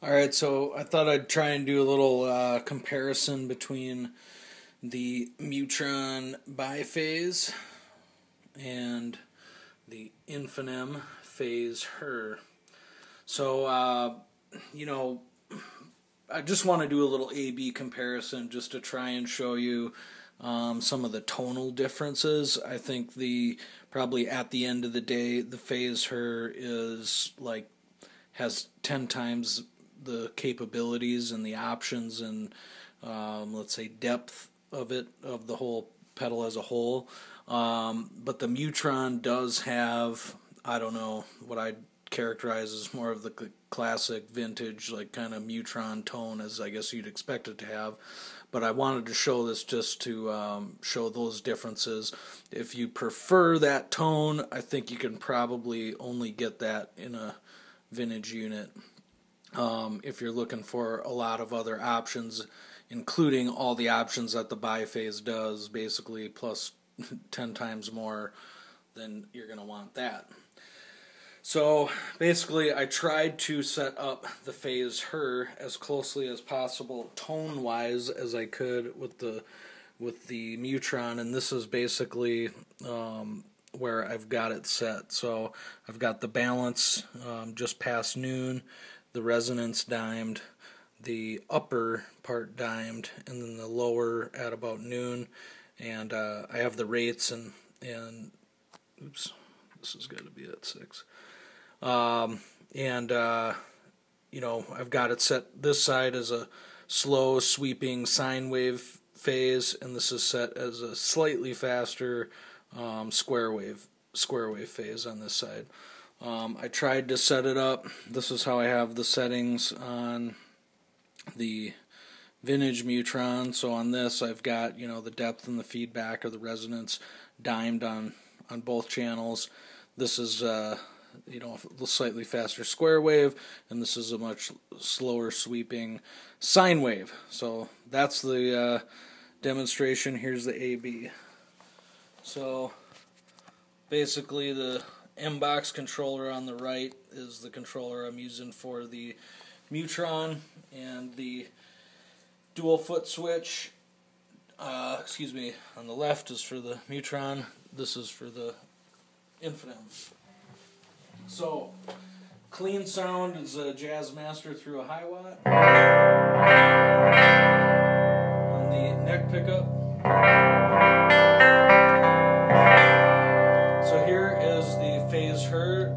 Alright, so I thought I'd try and do a little comparison between the Mutron biphase and the Infanem Faye Her. So, I just want to do a little A-B comparison just to try and show you some of the tonal differences. I think probably at the end of the day, the Faye Her has 10 times the capabilities and the options and let's say depth of the whole pedal as a whole. But the Mutron does have, I don't know, what I'd characterize as more of the classic vintage like kind of Mutron tone as I guess you'd expect it to have. But I wanted to show this just to show those differences. If you prefer that tone, I think you can probably only get that in a vintage unit. If you're looking for a lot of other options, including all the options that the biphase does, basically plus 10 times more, then you're going to want that. So basically I tried to set up the Faye Her as closely as possible tone-wise as I could with the Mutron, and this is basically where I've got it set. So I've got the balance just past noon, the resonance dimed, the upper part dimed, and then the lower at about noon. And I have the rates and oops, this has got to be at 6. I've got it set this side as a slow sweeping sine wave phase, and this is set as a slightly faster square wave phase on this side. I tried to set it up. This is how I have the settings on the vintage Mutron. So on this I've got the depth and the feedback or the resonance dimed on both channels. This is a slightly faster square wave, and this is a much slower sweeping sine wave. So that's the demonstration. Here's the AB. So basically the M-box controller on the right is the controller I'm using for the Mutron, and the dual foot switch on the left is for the Mutron. This is for the Infanem. So clean sound is a Jazz Master through a high watt. On the neck pickup, so here is the Faye Her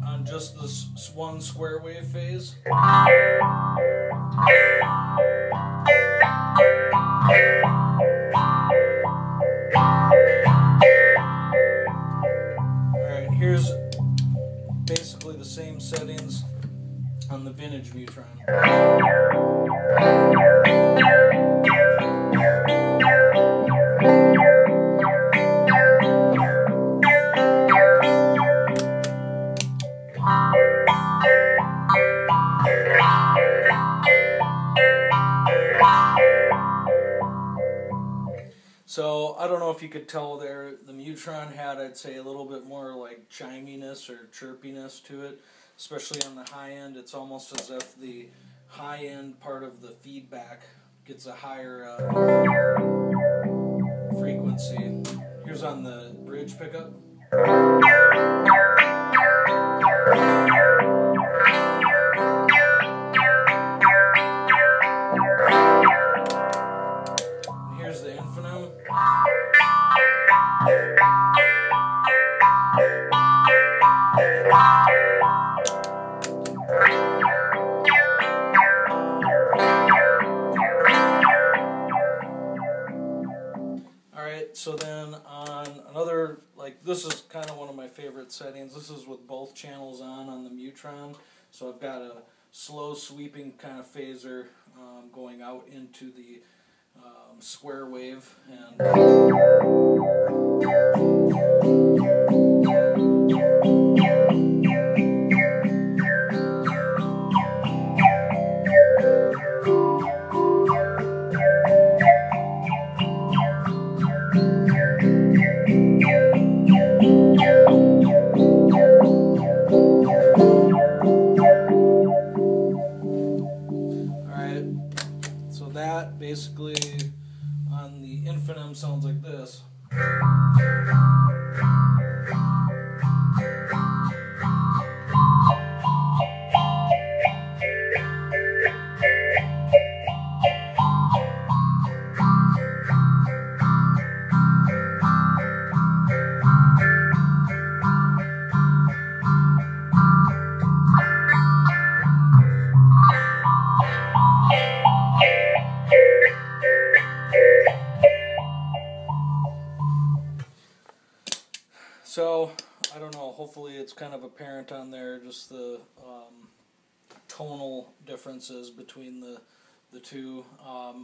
on just this one square wave phase. Alright, here's basically the same settings on the vintage Mutron. So I don't know if you could tell there, the Mutron had, I'd say, a little bit more like chiminess or chirpiness to it, especially on the high end. It's almost as if the high end part of the feedback gets a higher frequency. Here's on the bridge pickup. And here's the Infanem. Alright, so then on another, this is kind of one of my favorite settings. This is with both channels on the Mutron. So I've got a slow sweeping kind of phaser going out into the square wave, and hopefully it's kind of apparent on there, just the tonal differences between the two.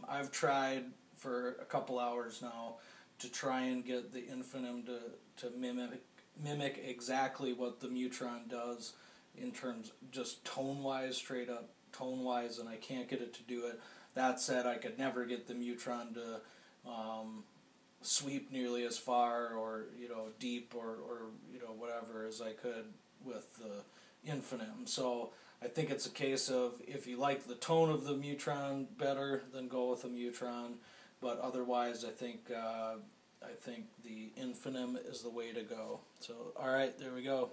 I've tried for a couple hours now to try and get the Infanem to mimic exactly what the Mutron does in terms just tone-wise, straight up tone-wise, and I can't get it to do it. That said, I could never get the Mutron to sweep nearly as far or deep or whatever as I could with the Infanem. So I think it's a case of if you like the tone of the Mutron better, then go with the Mutron. But otherwise, I think the Infanem is the way to go. So all right, there we go.